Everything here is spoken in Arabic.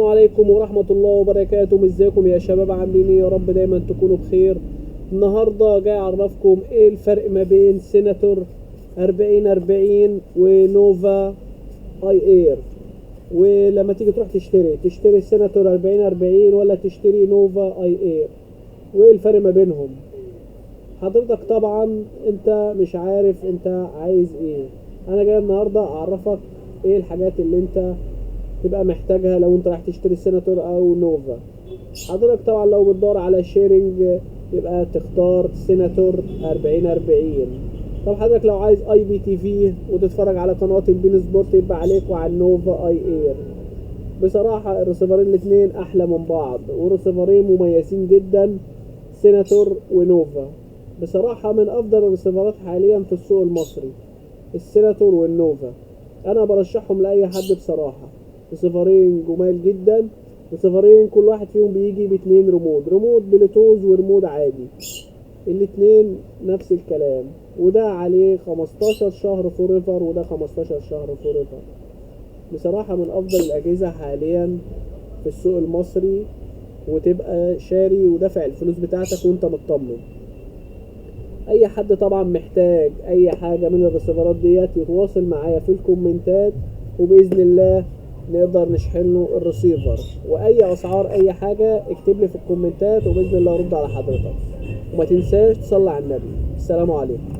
السلام عليكم ورحمة الله وبركاته. ازيكم يا شباب؟ عاملين ايه؟ يا رب دايما تكونوا بخير. النهاردة جاي اعرفكم ايه الفرق ما بين سيناتور 4040 ونوفا اي اير. ولما تيجي تروح تشتري السيناتور 4040 ولا تشتري نوفا اي اير، وايه الفرق ما بينهم؟ حضرتك طبعا انت مش عارف انت عايز ايه. انا جاي النهاردة اعرفك ايه الحاجات اللي انت تبقى محتاجها لو انت رايح تشتري سيناتور او نوفا. حضرتك طبعا لو بتدور على شيرنج يبقى تختار سيناتور 4040. طب حضرتك لو عايز اي بي تي في وتتفرج على قنوات البين سبورت يبقى عليك وعلى النوفا اي اير. بصراحة الرسيفرين الاتنين احلى من بعض ورسيفرين مميزين جدا، سيناتور ونوفا. بصراحة من افضل الرسيفرات حاليا في السوق المصري السيناتور والنوفا، انا برشحهم لاي حد بصراحة. رسيفرين جمال جدا، رسيفرين كل واحد فيهم بيجي باتنين ريموت بلوتوز وريموت عادي، الاتنين نفس الكلام. وده عليه 15 شهر فوريفر وده 15 شهر فوريفر. بصراحة من افضل الاجهزة حاليا في السوق المصري، وتبقى شاري ودافع الفلوس بتاعتك وانت مطمن. اي حد طبعا محتاج اي حاجة من الرسيفرات ديت يتواصل معايا في الكومنتات، وباذن الله نقدر نشحن له الرسيفر. واي اسعار اي حاجة اكتب لي في الكومنتات وباذن الله ارد على حضرتك. وما تنساش تصلي على النبي. السلام عليكم.